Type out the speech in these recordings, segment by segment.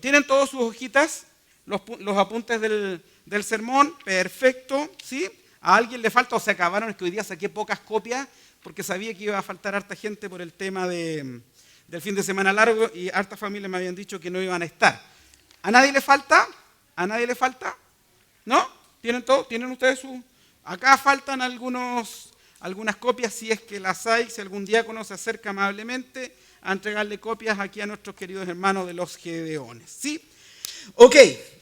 ¿Tienen todas sus hojitas? Los apuntes del sermón, perfecto, ¿sí? ¿A alguien le falta o se acabaron? Es que hoy día saqué pocas copias porque sabía que iba a faltar harta gente por el tema del fin de semana largo y harta familia me habían dicho que no iban a estar. ¿A nadie le falta? ¿A nadie le falta? ¿No? ¿Tienen todo? ¿Tienen ustedes su...? Acá faltan algunas copias si es que las hay, si algún diácono se acerca amablemente a entregarle copias aquí a nuestros queridos hermanos de los Gedeones, ¿sí? Ok,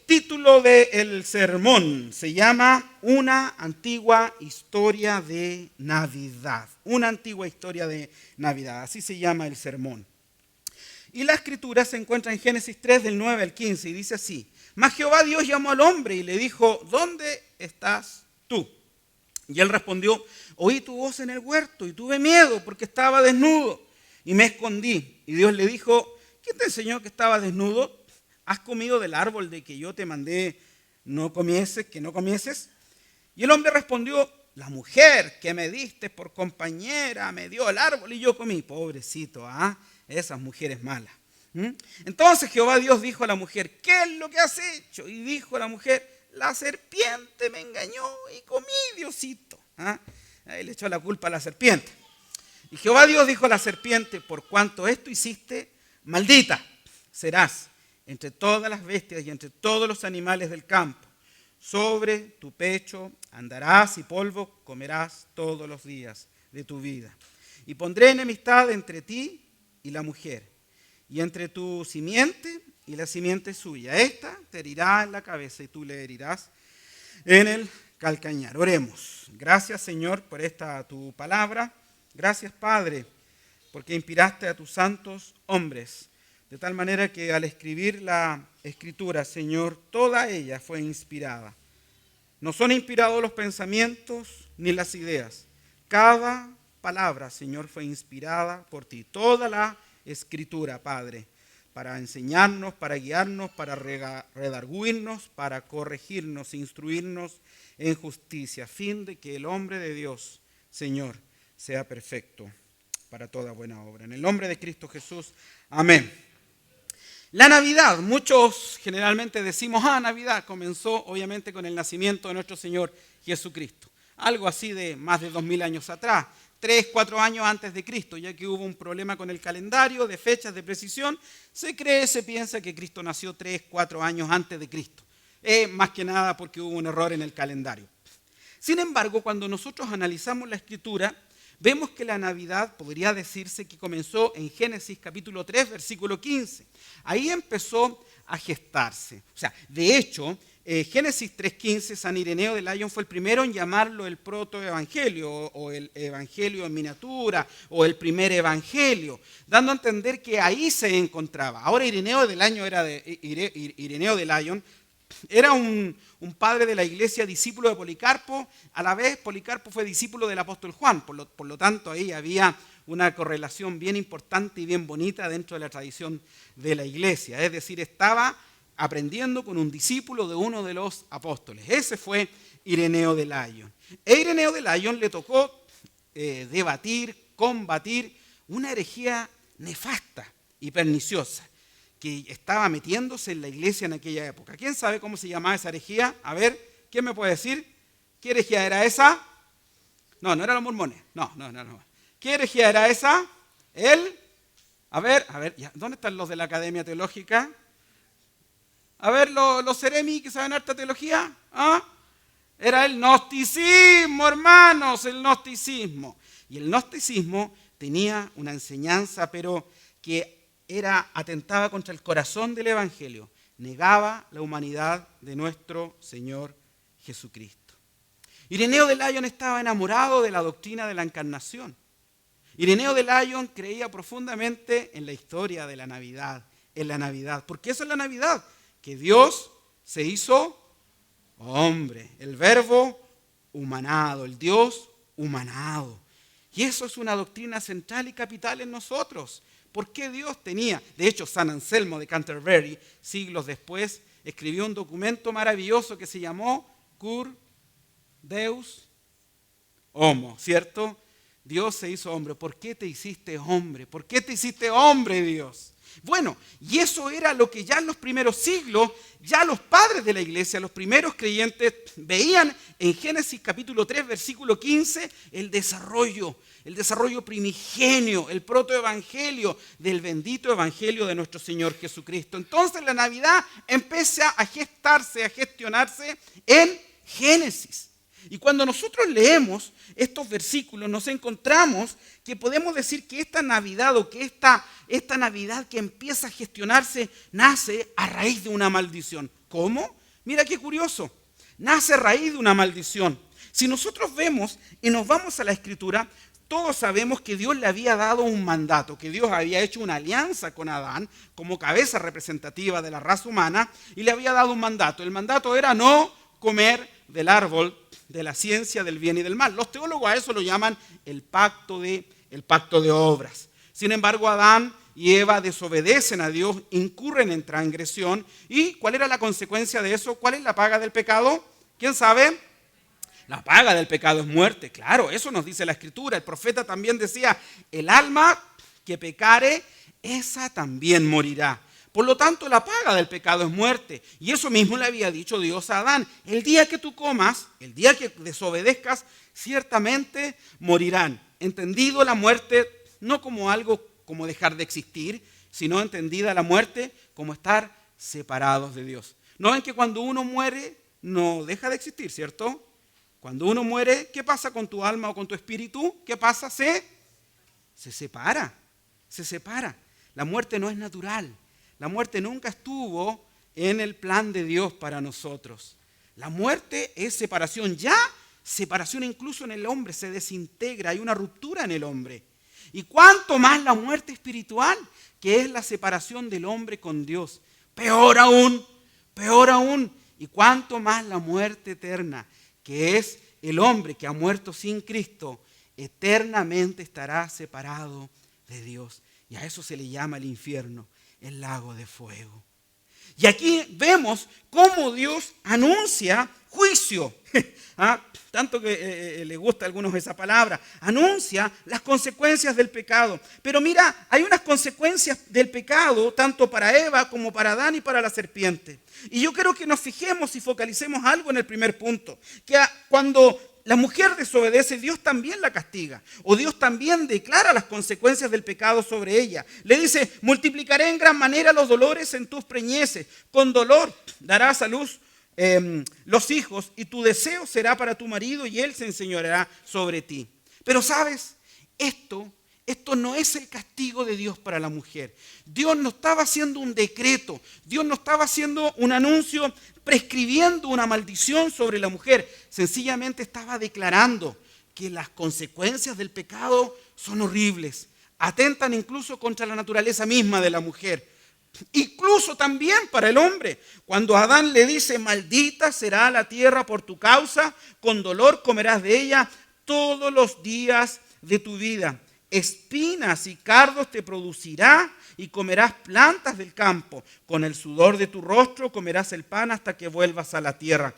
título del sermón se llama Una antigua historia de Navidad. Una antigua historia de Navidad, así se llama el sermón. Y la escritura se encuentra en Génesis 3 del 9 al 15 y dice así: Mas Jehová Dios llamó al hombre y le dijo, ¿dónde estás tú? Y él respondió, oí tu voz en el huerto y tuve miedo porque estaba desnudo y me escondí. Y Dios le dijo, ¿quién te enseñó que estaba desnudo? ¿Has comido del árbol de que yo te mandé que no comieses? Y el hombre respondió, la mujer que me diste por compañera me dio el árbol y yo comí. Pobrecito, esas mujeres malas. Entonces Jehová Dios dijo a la mujer, ¿qué es lo que has hecho? Y dijo la mujer, la serpiente me engañó y comí, Diosito. Ahí le echó la culpa a la serpiente. Y Jehová Dios dijo a la serpiente, por cuanto esto hiciste, maldita serás entre todas las bestias y entre todos los animales del campo. Sobre tu pecho andarás y polvo comerás todos los días de tu vida. Y pondré enemistad entre ti y la mujer, y entre tu simiente y la simiente suya. Esta te herirá en la cabeza y tú le herirás en el calcañar. Oremos. Gracias, Señor, por esta tu palabra. Gracias, Padre, porque inspiraste a tus santos hombres, de tal manera que al escribir la Escritura, Señor, toda ella fue inspirada. No son inspirados los pensamientos ni las ideas. Cada palabra, Señor, fue inspirada por ti. Toda la Escritura, Padre, para enseñarnos, para guiarnos, para redarguirnos, para corregirnos, instruirnos en justicia, a fin de que el hombre de Dios, Señor, sea perfecto para toda buena obra. En el nombre de Cristo Jesús, amén. La Navidad, muchos generalmente decimos, Navidad, comenzó obviamente con el nacimiento de nuestro Señor Jesucristo. Algo así de más de 2000 años atrás, 3, 4 años antes de Cristo, ya que hubo un problema con el calendario de fechas de precisión, se piensa que Cristo nació 3, 4 años antes de Cristo. Más que nada porque hubo un error en el calendario. Sin embargo, cuando nosotros analizamos la Escritura, vemos que la Navidad podría decirse que comenzó en Génesis capítulo 3, versículo 15. Ahí empezó a gestarse. O sea, de hecho, Génesis 3.15, San Ireneo de Lyon fue el primero en llamarlo el protoevangelio o el evangelio en miniatura o el primer evangelio, dando a entender que ahí se encontraba. Ahora Ireneo de Lyon era un padre de la iglesia, discípulo de Policarpo. A la vez, Policarpo fue discípulo del apóstol Juan. Por lo tanto, ahí había una correlación bien importante y bien bonita dentro de la tradición de la iglesia. Es decir, estaba aprendiendo con un discípulo de uno de los apóstoles. Ese fue Ireneo de Lyon. A Ireneo de Lyon le tocó combatir una herejía nefasta y perniciosa que estaba metiéndose en la iglesia en aquella época. ¿Quién sabe cómo se llamaba esa herejía? A ver, ¿quién me puede decir? ¿Qué herejía era esa? No eran los mormones. No. ¿Qué herejía era esa? A ver, ¿dónde están los de la Academia Teológica? A ver, los seremi que saben harta teología. Era el gnosticismo, hermanos, el gnosticismo. Y el gnosticismo tenía una enseñanza, pero que atentaba contra el corazón del Evangelio. Negaba la humanidad de nuestro Señor Jesucristo. Ireneo de Lyon estaba enamorado de la doctrina de la encarnación. Ireneo de Lyon creía profundamente en la historia de la Navidad, en la Navidad. Porque eso es la Navidad, que Dios se hizo hombre, el verbo humanado, el Dios humanado. Y eso es una doctrina central y capital en nosotros. ¿Por qué Dios tenía? De hecho, San Anselmo de Canterbury, siglos después, escribió un documento maravilloso que se llamó Cur Deus Homo, ¿cierto? Dios se hizo hombre. ¿Por qué te hiciste hombre? ¿Por qué te hiciste hombre, Dios? Bueno, y eso era lo que ya en los primeros siglos, ya los padres de la iglesia, los primeros creyentes, veían en Génesis capítulo 3, versículo 15, el desarrollo primigenio, el protoevangelio del bendito evangelio de nuestro Señor Jesucristo. Entonces la Navidad empieza a gestarse, a gestionarse en Génesis. Y cuando nosotros leemos estos versículos, nos encontramos que podemos decir que esta Navidad o que esta Navidad que empieza a gestionarse nace a raíz de una maldición. ¿Cómo? Mira qué curioso. Nace a raíz de una maldición. Si nosotros vemos y nos vamos a la Escritura, todos sabemos que Dios le había dado un mandato, que Dios había hecho una alianza con Adán como cabeza representativa de la raza humana y le había dado un mandato. El mandato era no comer del árbol de la ciencia del bien y del mal. Los teólogos a eso lo llaman el pacto de obras. Sin embargo, Adán y Eva desobedecen a Dios, incurren en transgresión. ¿Y cuál era la consecuencia de eso? ¿Cuál es la paga del pecado? ¿Quién sabe? La paga del pecado es muerte. Claro, eso nos dice la Escritura. El profeta también decía, el alma que pecare, esa también morirá. Por lo tanto, la paga del pecado es muerte. Y eso mismo le había dicho Dios a Adán. El día que tú comas, el día que desobedezcas, ciertamente morirán. Entendido la muerte no como algo como dejar de existir, sino entendida la muerte como estar separados de Dios. ¿No ven que cuando uno muere no deja de existir, cierto? Cuando uno muere, ¿qué pasa con tu alma o con tu espíritu? ¿Qué pasa? Se separa. Se separa. La muerte no es natural. La muerte nunca estuvo en el plan de Dios para nosotros. La muerte es separación, ya separación incluso en el hombre, se desintegra, hay una ruptura en el hombre. Y cuánto más la muerte espiritual, que es la separación del hombre con Dios. Peor aún. Y cuánto más la muerte eterna, que es el hombre que ha muerto sin Cristo, eternamente estará separado de Dios. Y a eso se le llama el infierno. El lago de fuego. Y aquí vemos cómo Dios anuncia juicio. Tanto que le gusta a algunos esa palabra. Anuncia las consecuencias del pecado. Pero mira, hay unas consecuencias del pecado tanto para Eva como para Adán y para la serpiente. Y yo quiero que nos fijemos y focalicemos algo en el primer punto. Que cuando la mujer desobedece, Dios también la castiga. O Dios también declara las consecuencias del pecado sobre ella. Le dice, multiplicaré en gran manera los dolores en tus preñeces. Con dolor darás a luz los hijos y tu deseo será para tu marido y él se enseñoreará sobre ti. Pero ¿sabes? Esto no es el castigo de Dios para la mujer. Dios no estaba haciendo un decreto. Dios no estaba haciendo un anuncio prescribiendo una maldición sobre la mujer. Sencillamente estaba declarando que las consecuencias del pecado son horribles. Atentan incluso contra la naturaleza misma de la mujer. Incluso también para el hombre. Cuando Adán le dice, maldita será la tierra por tu causa, con dolor comerás de ella todos los días de tu vida. Espinas y cardos te producirá y comerás plantas del campo. Con el sudor de tu rostro comerás el pan hasta que vuelvas a la tierra.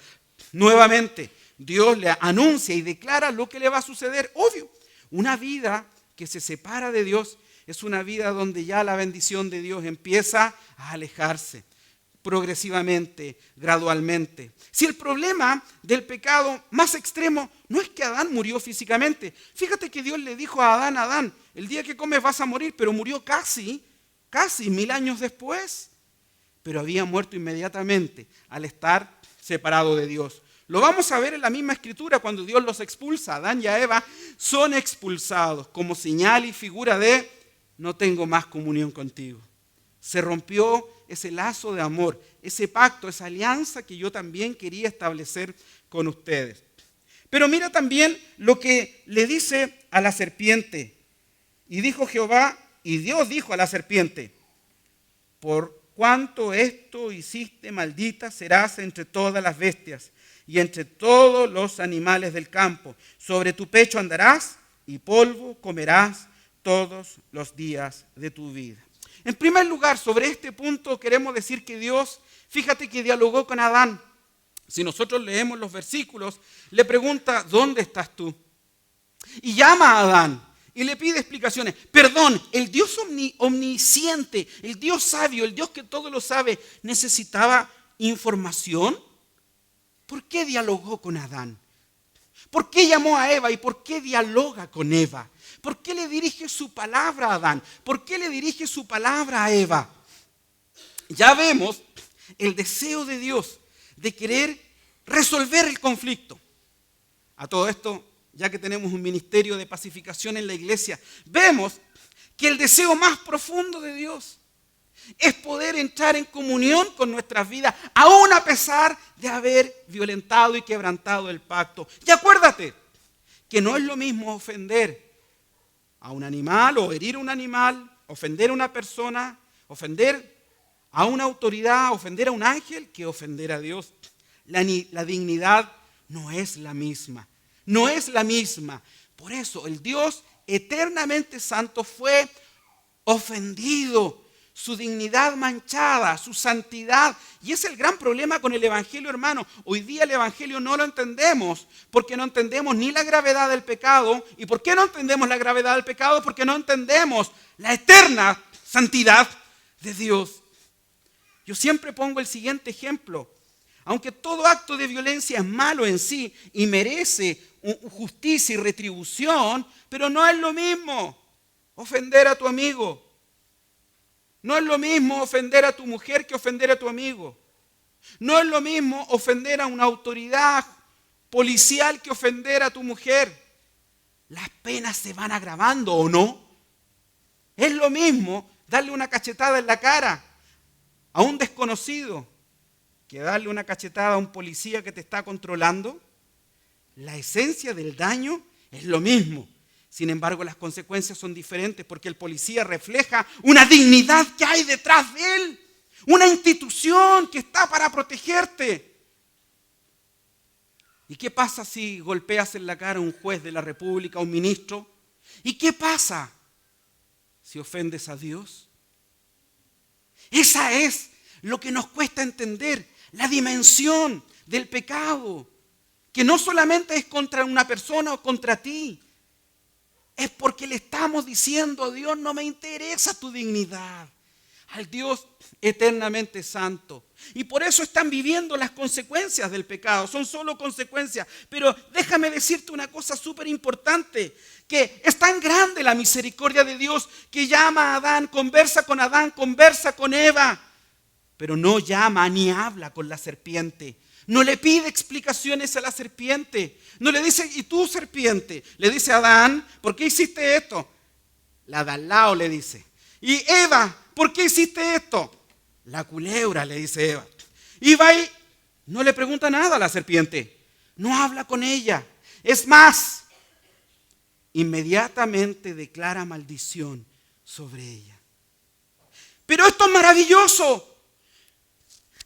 Nuevamente, Dios le anuncia y declara lo que le va a suceder. Obvio, una vida que se separa de Dios es una vida donde ya la bendición de Dios empieza a alejarse progresivamente, gradualmente. Si el problema del pecado más extremo no es que Adán murió físicamente. Fíjate que Dios le dijo a Adán, el día que comes vas a morir, pero murió casi 1000 años después. Pero había muerto inmediatamente al estar separado de Dios. Lo vamos a ver en la misma escritura cuando Dios los expulsa. Adán y a Eva son expulsados como señal y figura de no tengo más comunión contigo. Se rompió ese lazo de amor, ese pacto, esa alianza que yo también quería establecer con ustedes. Pero mira también lo que le dice a la serpiente. Y dijo Jehová, y Dios dijo a la serpiente, por cuanto esto hiciste, maldita serás entre todas las bestias y entre todos los animales del campo. Sobre tu pecho andarás y polvo comerás todos los días de tu vida. En primer lugar, sobre este punto queremos decir que Dios, fíjate que dialogó con Adán. Si nosotros leemos los versículos, le pregunta, ¿dónde estás tú? Y llama a Adán. y le pide explicaciones. Perdón, el Dios omnisciente, el Dios sabio, el Dios que todo lo sabe, ¿necesitaba información? ¿Por qué dialogó con Adán? ¿Por qué llamó a Eva y por qué dialoga con Eva? ¿Por qué le dirige su palabra a Adán? ¿Por qué le dirige su palabra a Eva? Ya vemos el deseo de Dios de querer resolver el conflicto. A todo esto, ya que tenemos un ministerio de pacificación en la iglesia, vemos que el deseo más profundo de Dios es poder entrar en comunión con nuestras vidas, aún a pesar de haber violentado y quebrantado el pacto. Y acuérdate que no es lo mismo ofender a un animal o herir a un animal, ofender a una persona, ofender a una autoridad, ofender a un ángel, que ofender a Dios. La dignidad no es la misma. No es la misma. Por eso el Dios eternamente santo fue ofendido, su dignidad manchada, su santidad. Y es el gran problema con el Evangelio, hermano. Hoy día el Evangelio no lo entendemos porque no entendemos ni la gravedad del pecado. ¿Y por qué no entendemos la gravedad del pecado? Porque no entendemos la eterna santidad de Dios. Yo siempre pongo el siguiente ejemplo. Aunque todo acto de violencia es malo en sí y merece justicia y retribución, pero no es lo mismo ofender a tu amigo. No es lo mismo ofender a tu mujer que ofender a tu amigo. No es lo mismo ofender a una autoridad policial que ofender a tu mujer. Las penas se van agravando, ¿o no? Es lo mismo darle una cachetada en la cara a un desconocido que darle una cachetada a un policía que te está controlando. La esencia del daño es lo mismo. Sin embargo, las consecuencias son diferentes porque el policía refleja una dignidad que hay detrás de él, una institución que está para protegerte. ¿Y qué pasa si golpeas en la cara a un juez de la República, a un ministro? ¿Y qué pasa si ofendes a Dios? Esa es lo que nos cuesta entender, la dimensión del pecado, que no solamente es contra una persona o contra ti, es porque le estamos diciendo a Dios, no me interesa tu dignidad, al Dios eternamente santo. Y por eso están viviendo las consecuencias del pecado, son solo consecuencias. Pero déjame decirte una cosa súper importante, que es tan grande la misericordia de Dios que llama a Adán, conversa con Eva, pero no llama ni habla con la serpiente. No le pide explicaciones a la serpiente. No le dice, ¿y tú, serpiente? Le dice a Adán, ¿por qué hiciste esto? La de al lado le dice. Y Eva, ¿por qué hiciste esto? La culebra, le dice Eva. Y va y no le pregunta nada a la serpiente. No habla con ella. Es más, inmediatamente declara maldición sobre ella. Pero esto es maravilloso.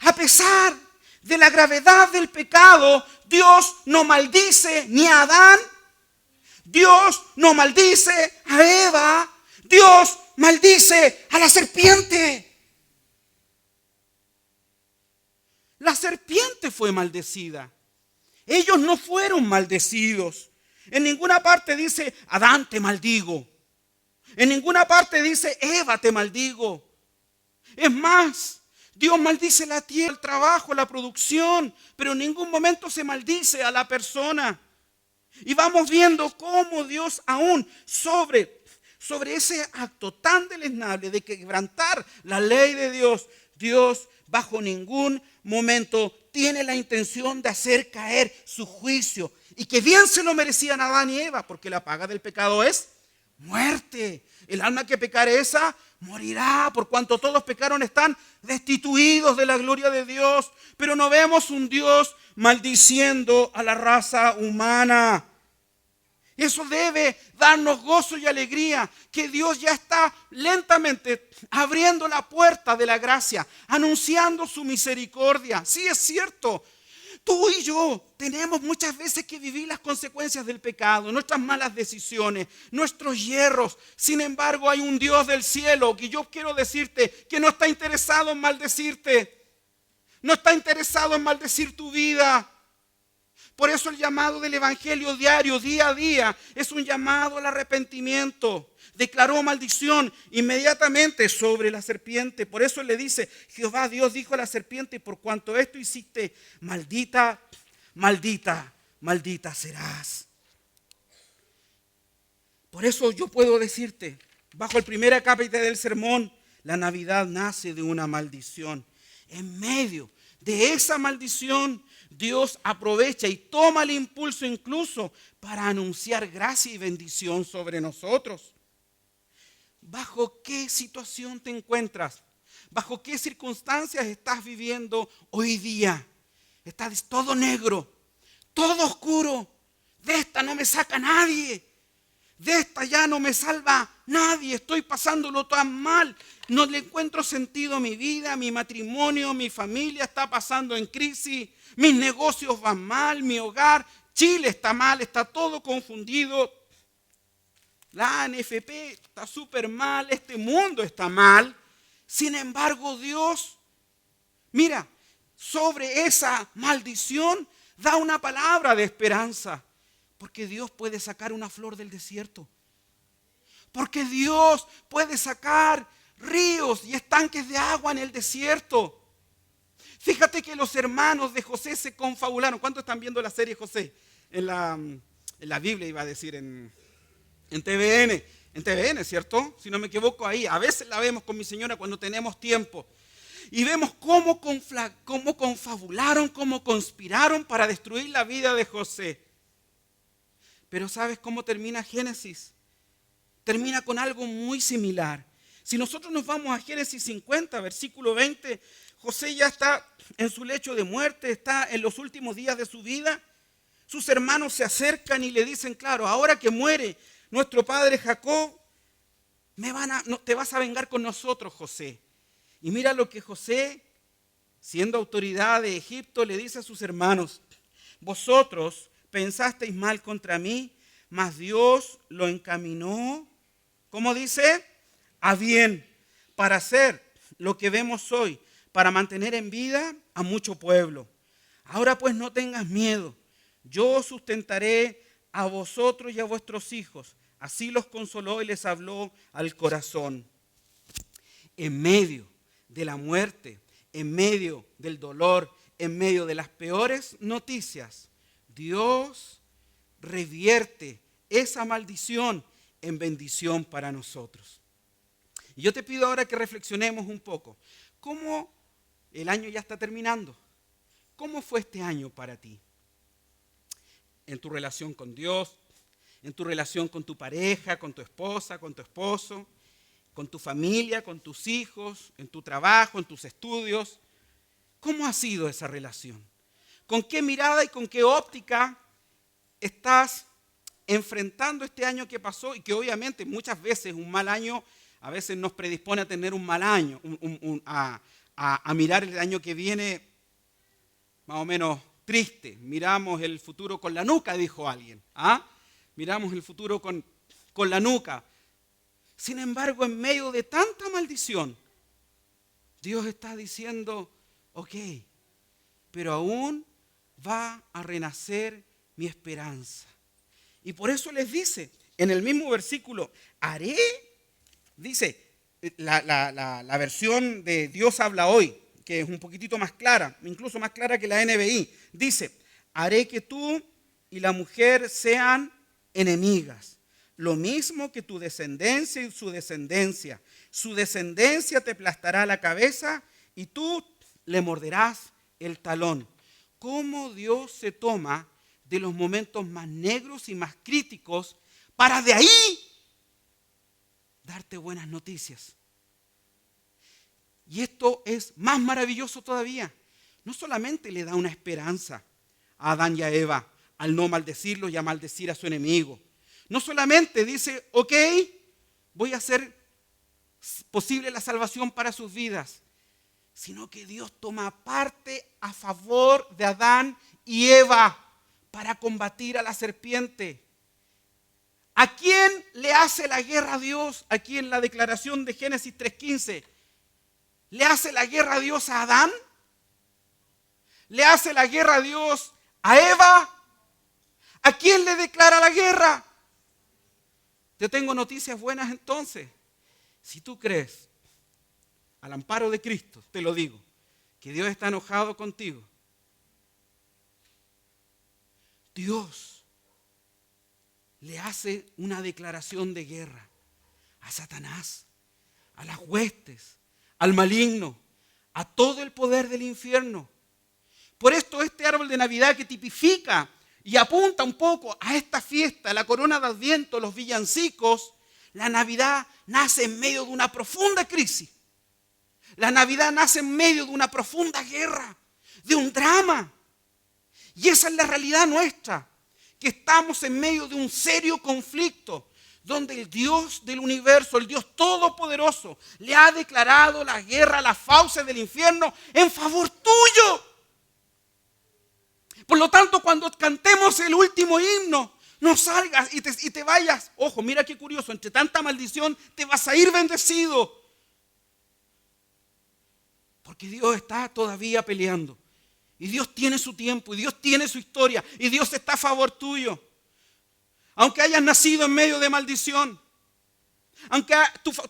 A pesar de la gravedad del pecado, Dios no maldice ni a Adán, Dios no maldice a Eva, Dios maldice a la serpiente. La serpiente fue maldecida. Ellos no fueron maldecidos. En ninguna parte dice, Adán, te maldigo. En ninguna parte dice, Eva, te maldigo. Es más, Dios maldice la tierra, el trabajo, la producción, pero en ningún momento se maldice a la persona. Y vamos viendo cómo Dios aún sobre ese acto tan deleznable de quebrantar la ley de Dios, Dios bajo ningún momento tiene la intención de hacer caer su juicio. Y que bien se lo merecían Adán y Eva, porque la paga del pecado es muerte. El alma que pecare esa morirá, por cuanto todos pecaron, están destituidos de la gloria de Dios. Pero no vemos un Dios maldiciendo a la raza humana. Eso debe darnos gozo y alegría, que Dios ya está lentamente abriendo la puerta de la gracia, anunciando su misericordia. Sí, es cierto. Tú y yo tenemos muchas veces que vivir las consecuencias del pecado, nuestras malas decisiones, nuestros hierros. Sin embargo, hay un Dios del cielo que yo quiero decirte que no está interesado en maldecirte. No está interesado en maldecir tu vida. Por eso el llamado del evangelio diario, día a día, es un llamado al arrepentimiento. Declaró maldición inmediatamente sobre la serpiente. Por eso le dice, Jehová Dios dijo a la serpiente, por cuanto esto hiciste, maldita, maldita, maldita serás. Por eso yo puedo decirte, bajo el primer acápite del sermón, la Navidad nace de una maldición. En medio de esa maldición, Dios aprovecha y toma el impulso incluso para anunciar gracia y bendición sobre nosotros. ¿Bajo qué situación te encuentras? ¿Bajo qué circunstancias estás viviendo hoy día? Estás todo negro, todo oscuro. De esta no me saca nadie. De esta ya no me salva nadie. Estoy pasándolo tan mal. No le encuentro sentido a mi vida, mi matrimonio, mi familia está pasando en crisis. Mis negocios van mal, mi hogar, Chile está mal, está todo confundido. La ANFP está súper mal, este mundo está mal. Sin embargo, Dios, mira, sobre esa maldición da una palabra de esperanza. Porque Dios puede sacar una flor del desierto. Porque Dios puede sacar ríos y estanques de agua en el desierto. Fíjate que los hermanos de José se confabularon. ¿Cuántos están viendo la serie José? En la Biblia iba a decir, en TVN. En TVN, ¿cierto? Si no me equivoco ahí. A veces la vemos con mi señora cuando tenemos tiempo. Y vemos cómo confabularon, cómo conspiraron para destruir la vida de José. Pero ¿sabes cómo termina Génesis? Termina con algo muy similar. Si nosotros nos vamos a Génesis 50, versículo 20, José ya está en su lecho de muerte, está en los últimos días de su vida. Sus hermanos se acercan y le dicen, claro, ahora que muere nuestro padre Jacob, te vas a vengar con nosotros, José. Y mira lo que José, siendo autoridad de Egipto, le dice a sus hermanos, vosotros pensasteis mal contra mí, mas Dios lo encaminó, ¿cómo dice? A bien, para hacer lo que vemos hoy, para mantener en vida a mucho pueblo. Ahora pues no tengas miedo, yo os sustentaré a vosotros y a vuestros hijos. Así los consoló y les habló al corazón. En medio de la muerte, en medio del dolor, en medio de las peores noticias, Dios revierte esa maldición en bendición para nosotros. Y yo te pido ahora que reflexionemos un poco. ¿Cómo el año ya está terminando? ¿Cómo fue este año para ti? En tu relación con Dios, en tu relación con tu pareja, con tu esposa, con tu esposo, con tu familia, con tus hijos, en tu trabajo, en tus estudios. ¿Cómo ha sido esa relación? ¿Con qué mirada y con qué óptica estás enfrentando este año que pasó? Y que obviamente muchas veces un mal año a veces nos predispone a tener un mal año, a mirar el año que viene más o menos triste. Miramos el futuro con la nuca, dijo alguien. Miramos el futuro con la nuca. Sin embargo, en medio de tanta maldición, Dios está diciendo, ok, pero aún va a renacer mi esperanza. Y por eso les dice, en el mismo versículo, haré, dice, la versión de Dios habla hoy, que es un poquitito más clara, incluso más clara que la NBI, dice, haré que tú y la mujer sean enemigas, lo mismo que tu descendencia y su descendencia. Su descendencia te aplastará la cabeza y tú le morderás el talón. ¿Cómo Dios se toma de los momentos más negros y más críticos para de ahí darte buenas noticias? Y esto es más maravilloso todavía. No solamente le da una esperanza a Adán y a Eva al no maldecirlo y a maldecir a su enemigo. No solamente dice, ok, voy a hacer posible la salvación para sus vidas, sino que Dios toma parte a favor de Adán y Eva para combatir a la serpiente. ¿A quién le hace la guerra a Dios? Aquí en la declaración de Génesis 3:15. ¿Le hace la guerra a Dios a Adán? ¿Le hace la guerra a Dios a Eva? ¿A quién le declara la guerra? Te tengo noticias buenas entonces. Si tú crees, al amparo de Cristo, te lo digo, que Dios está enojado contigo, Dios le hace una declaración de guerra a Satanás, a las huestes, al maligno, a todo el poder del infierno. Por esto este árbol de Navidad que tipifica y apunta un poco a esta fiesta, la corona de Adviento, los villancicos, la Navidad nace en medio de una profunda crisis. La Navidad nace en medio de una profunda guerra, de un drama. Y esa es la realidad nuestra, que estamos en medio de un serio conflicto, donde el Dios del universo, el Dios todopoderoso, le ha declarado la guerra a las fauces del infierno en favor tuyo. Por lo tanto, cuando cantemos el último himno, no salgas y te vayas. Ojo, mira qué curioso, entre tanta maldición te vas a ir bendecido. Porque Dios está todavía peleando. Y Dios tiene su tiempo, y Dios tiene su historia, y Dios está a favor tuyo. Aunque hayas nacido en medio de maldición, aunque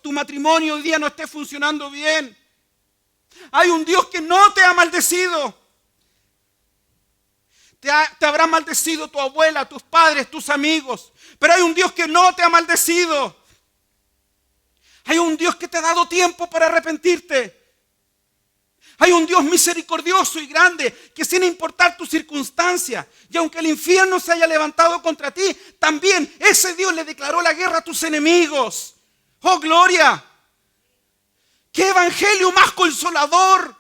tu matrimonio hoy día no esté funcionando bien, hay un Dios que no te ha maldecido. Te habrá maldecido tu abuela, tus padres, tus amigos, pero hay un Dios que no te ha maldecido. Hay un Dios que te ha dado tiempo para arrepentirte. Hay un Dios misericordioso y grande que sin importar tu circunstancia, y aunque el infierno se haya levantado contra ti, también ese Dios le declaró la guerra a tus enemigos. ¡Oh, gloria! ¡Qué evangelio más consolador!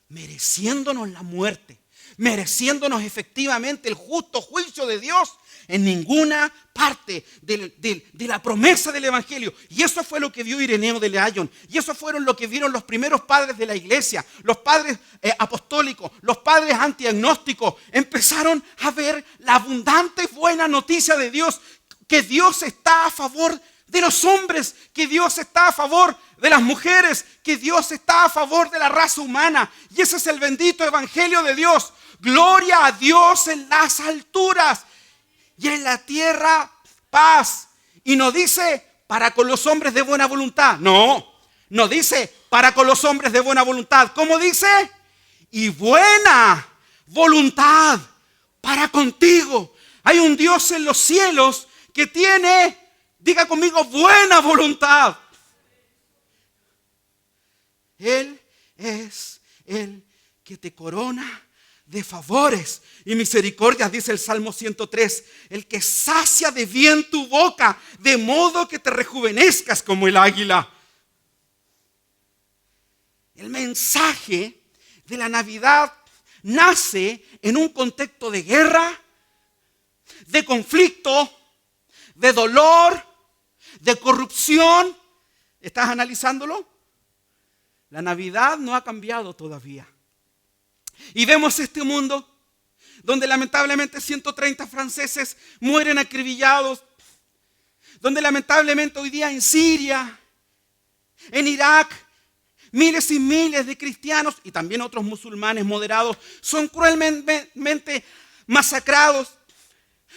Mereciéndonos la muerte, mereciéndonos efectivamente el justo juicio de Dios, en ninguna parte de la promesa del evangelio. Y eso fue lo que vio Ireneo de León. Y eso fueron lo que vieron los primeros padres de la iglesia, los padres apostólicos, los padres antiagnósticos. Empezaron a ver la abundante buena noticia de Dios, que Dios está a favor de los hombres, que Dios está a favor de las mujeres, que Dios está a favor de la raza humana. Y ese es el bendito evangelio de Dios. Gloria a Dios en las alturas y en la tierra paz. Y no dice para con los hombres de buena voluntad. No dice para con los hombres de buena voluntad. ¿Cómo dice? Y buena voluntad para contigo. Hay un Dios en los cielos que tiene, diga conmigo, buena voluntad. Él es el que te corona de favores y misericordias, dice el Salmo 103, el que sacia de bien tu boca, de modo que te rejuvenezcas como el águila. El mensaje de la Navidad nace en un contexto de guerra, de conflicto, de dolor, de corrupción. ¿Estás analizándolo? La Navidad no ha cambiado todavía. Y vemos este mundo donde lamentablemente 130 franceses mueren acribillados, donde lamentablemente hoy día en Siria, en Irak, miles y miles de cristianos y también otros musulmanes moderados son cruelmente masacrados,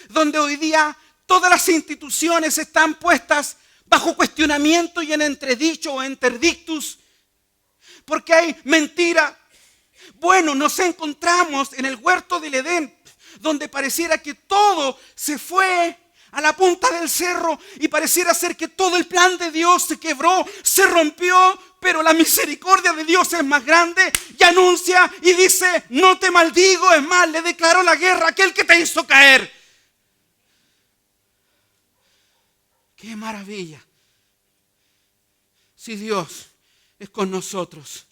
donde hoy día todas las instituciones están puestas bajo cuestionamiento y en entredicho o interdictus, porque hay mentira. Bueno, nos encontramos en el huerto del Edén, donde pareciera que todo se fue a la punta del cerro y pareciera ser que todo el plan de Dios se quebró, se rompió, pero la misericordia de Dios es más grande y anuncia y dice: no te maldigo, es más, le declaró la guerra a aquel que te hizo caer. ¡Qué maravilla! Si Dios es con nosotros,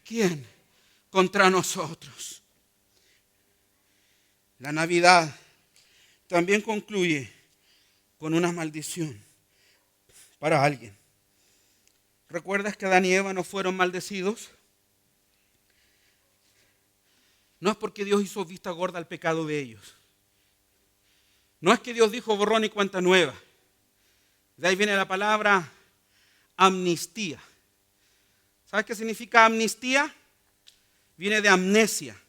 ¿quién contra nosotros? La Navidad también concluye con una maldición para alguien. ¿Recuerdas que Adán y Eva no fueron maldecidos? No es porque Dios hizo vista gorda al pecado de ellos. No es que Dios dijo borrón y cuenta nueva. De ahí viene la palabra amnistía. ¿Sabes qué significa amnistía? Viene de amnesia.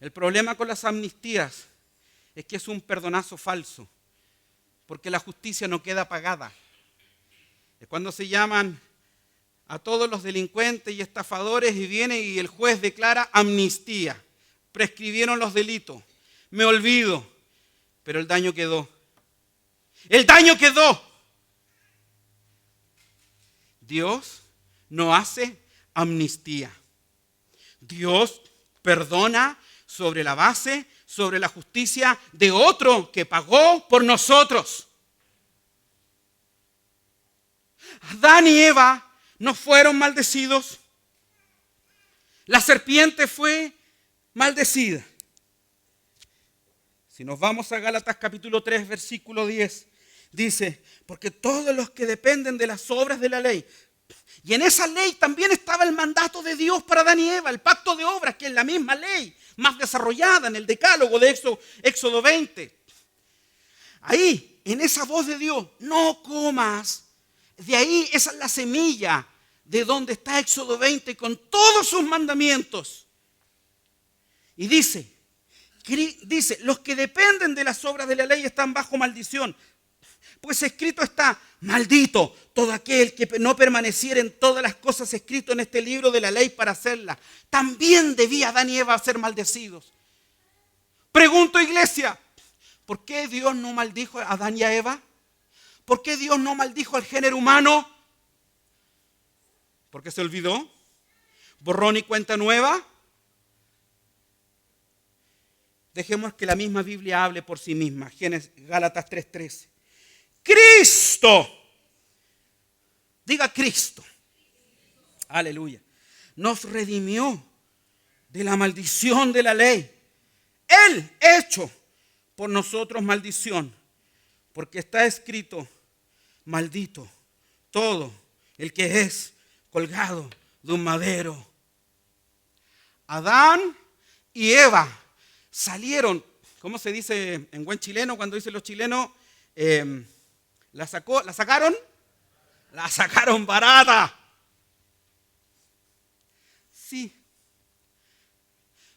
El problema con las amnistías es que es un perdonazo falso, porque la justicia no queda pagada. Es cuando se llaman a todos los delincuentes y estafadores y viene y el juez declara amnistía. Prescribieron los delitos. Me olvido, pero el daño quedó. El daño quedó. Dios no hace amnistía. Dios perdona sobre la base, sobre la justicia de otro que pagó por nosotros. Adán y Eva no fueron maldecidos. La serpiente fue maldecida. Si nos vamos a Gálatas capítulo 3, versículo 10, dice, porque todos los que dependen de las obras de la ley, y en esa ley también estaba el mandato de Dios para Adán y Eva, el pacto de obras, que es la misma ley, más desarrollada en el decálogo de Éxodo 20. Ahí, en esa voz de Dios, no comas. De ahí, esa es la semilla de donde está Éxodo 20 con todos sus mandamientos. Y dice, los que dependen de las obras de la ley están bajo maldición. Pues escrito está, maldito todo aquel que no permaneciera en todas las cosas escritas en este libro de la ley para hacerlas. También debía Adán y Eva ser maldecidos. Pregunto, iglesia, ¿por qué Dios no maldijo a Adán y a Eva? ¿Por qué Dios no maldijo al género humano? ¿Porque se olvidó? ¿Borrón y cuenta nueva? Dejemos que la misma Biblia hable por sí misma. Gálatas 3:13. Cristo, diga Cristo, aleluya, nos redimió de la maldición de la ley. Él hecho por nosotros maldición, porque está escrito, maldito todo el que es colgado de un madero. Adán y Eva salieron, ¿cómo se dice en buen chileno cuando dicen los chilenos? ¿La sacaron? La sacaron barata. Sí.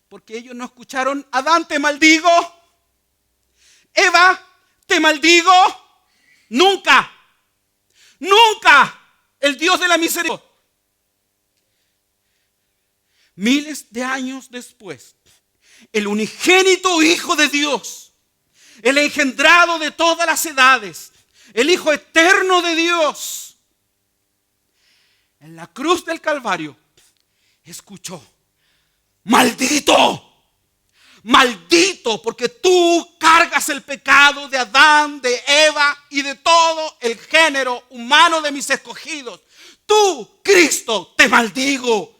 Porque ellos no escucharon, Adán, te maldigo. Eva, te maldigo. Nunca. Nunca. El Dios de la misericordia. Miles de años después, el unigénito Hijo de Dios, el engendrado de todas las edades, el Hijo eterno de Dios, en la cruz del Calvario, escuchó, maldito, maldito, porque tú cargas el pecado de Adán, de Eva y de todo el género humano de mis escogidos. Tú, Cristo, te maldigo.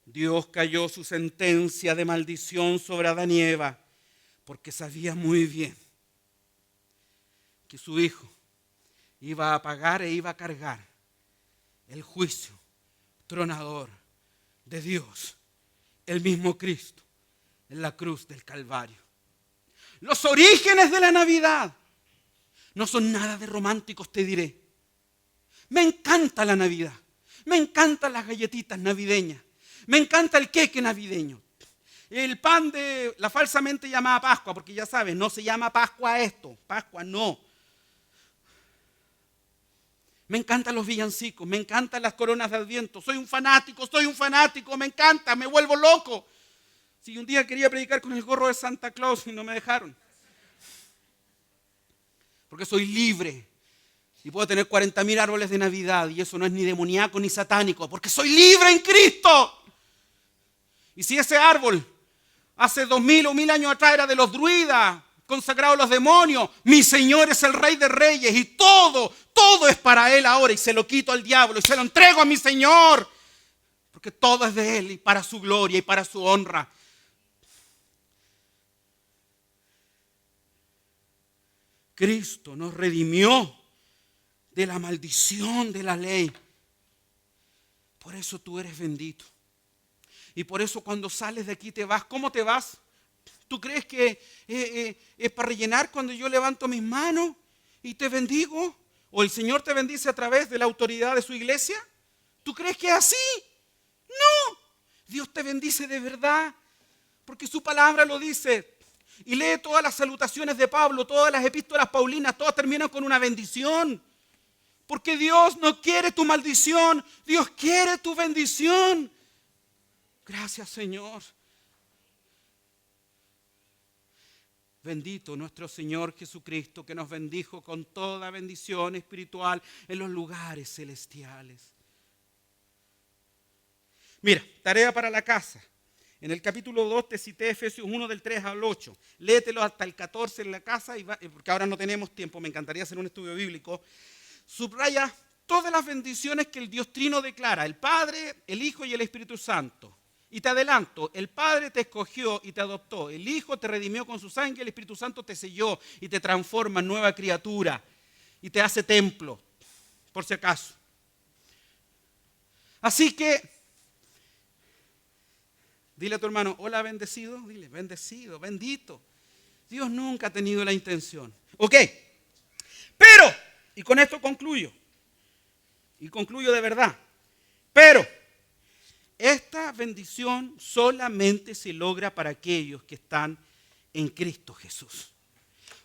Dios cayó su sentencia de maldición sobre Adán y Eva, porque sabía muy bien que su Hijo iba a pagar e iba a cargar el juicio tronador de Dios, el mismo Cristo, en la cruz del Calvario. Los orígenes de la Navidad no son nada de románticos, te diré. Me encanta la Navidad, me encantan las galletitas navideñas, me encanta el queque navideño. El pan de la falsamente llamada Pascua, porque ya sabes, no se llama Pascua esto, Pascua no. Me encantan los villancicos, me encantan las coronas de Adviento. Soy un fanático, me encanta, me vuelvo loco. Si un día quería predicar con el gorro de Santa Claus y no me dejaron. Porque soy libre y puedo tener 40.000 árboles de Navidad y eso no es ni demoníaco ni satánico, porque soy libre en Cristo. Y si ese árbol hace 2000 o 1000 años atrás era de los druidas, consagrado a los demonios, mi Señor es el Rey de Reyes y todo es para Él ahora y se lo quito al diablo y se lo entrego a mi Señor, porque todo es de Él y para su gloria y para su honra. Cristo nos redimió de la maldición de la ley. Por eso tú eres bendito. Y por eso cuando sales de aquí te vas. ¿Cómo te vas? ¿Tú crees que es para rellenar cuando yo levanto mis manos y te bendigo? ¿O el Señor te bendice a través de la autoridad de su iglesia? ¿Tú crees que es así? No. Dios te bendice de verdad porque su palabra lo dice. Y lee todas las salutaciones de Pablo, todas las epístolas paulinas, todas terminan con una bendición. Porque Dios no quiere tu maldición, Dios quiere tu bendición. Gracias, Señor. Bendito nuestro Señor Jesucristo, que nos bendijo con toda bendición espiritual en los lugares celestiales. Mira, tarea para la casa. En el capítulo 2 te cité Efesios 1 del 3 al 8. Léetelo hasta el 14 en la casa, porque ahora no tenemos tiempo, me encantaría hacer un estudio bíblico. Subraya todas las bendiciones que el Dios Trino declara, el Padre, el Hijo y el Espíritu Santo. Y te adelanto, el Padre te escogió y te adoptó, el Hijo te redimió con su sangre, el Espíritu Santo te selló y te transforma en nueva criatura y te hace templo, por si acaso. Así que, dile a tu hermano, hola bendecido, dile, bendecido, bendito. Dios nunca ha tenido la intención. Ok, pero, y con esto concluyo, y concluyo de verdad, pero esta bendición solamente se logra para aquellos que están en Cristo Jesús.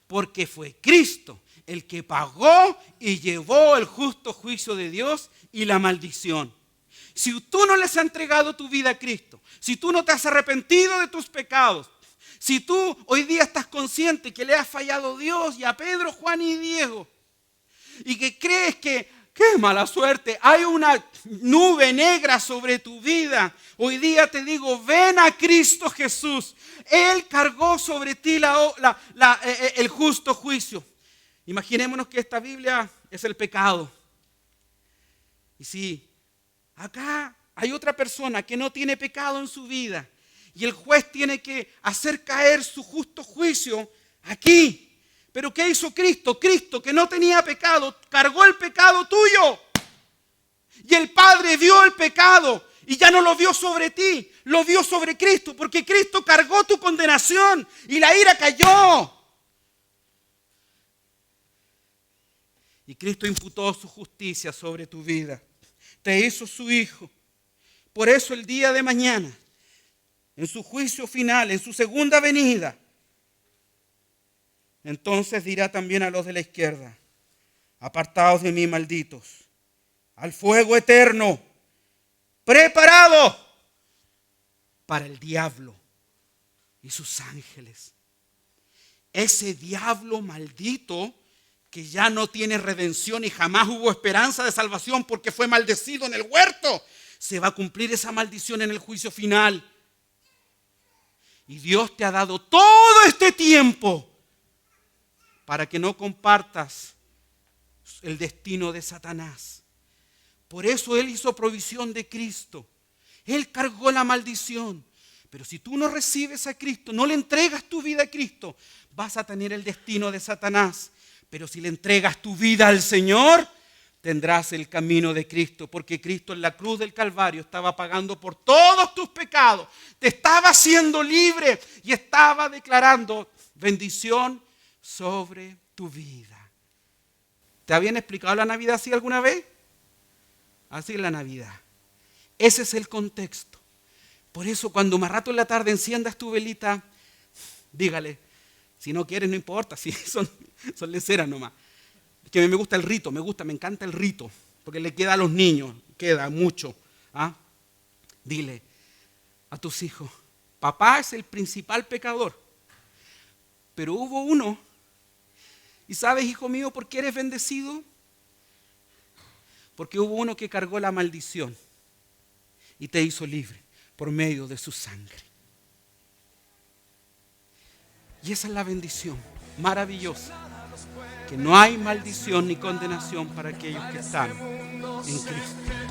Porque fue Cristo el que pagó y llevó el justo juicio de Dios y la maldición. Si tú no les has entregado tu vida a Cristo, si tú no te has arrepentido de tus pecados, si tú hoy día estás consciente que le has fallado a Dios y a Pedro, Juan y Diego, y que crees que ¡qué mala suerte! Hay una nube negra sobre tu vida. Hoy día te digo, ven a Cristo Jesús. Él cargó sobre ti el justo juicio. Imaginémonos que esta Biblia es el pecado. Y si acá hay otra persona que no tiene pecado en su vida y el juez tiene que hacer caer su justo juicio aquí. Pero ¿qué hizo Cristo? Cristo, que no tenía pecado, cargó el pecado tuyo. Y el Padre vio el pecado y ya no lo vio sobre ti, lo vio sobre Cristo, porque Cristo cargó tu condenación y la ira cayó. Y Cristo imputó su justicia sobre tu vida. Te hizo su hijo. Por eso el día de mañana, en su juicio final, en su segunda venida, entonces dirá también a los de la izquierda, apartaos de mí, malditos, al fuego eterno, preparado para el diablo y sus ángeles. Ese diablo maldito que ya no tiene redención y jamás hubo esperanza de salvación porque fue maldecido en el huerto, se va a cumplir esa maldición en el juicio final. Y Dios te ha dado todo este tiempo para que no compartas el destino de Satanás. Por eso Él hizo provisión de Cristo. Él cargó la maldición. Pero si tú no recibes a Cristo, no le entregas tu vida a Cristo, vas a tener el destino de Satanás. Pero si le entregas tu vida al Señor, tendrás el camino de Cristo. Porque Cristo en la cruz del Calvario estaba pagando por todos tus pecados. Te estaba haciendo libre y estaba declarando bendición sobre tu vida. ¿Te habían explicado la Navidad así alguna vez? Así es la Navidad. Ese es el contexto. Por eso cuando más rato en la tarde enciendas tu velita, dígale, si no quieres no importa, si son leceras nomás. Es que a mí me gusta el rito, me encanta el rito, porque le queda a los niños, queda mucho. Dile a tus hijos, papá es el principal pecador, pero hubo uno. ¿Y sabes, hijo mío, por qué eres bendecido? Porque hubo uno que cargó la maldición y te hizo libre por medio de su sangre. Y esa es la bendición maravillosa, que no hay maldición ni condenación para aquellos que están en Cristo.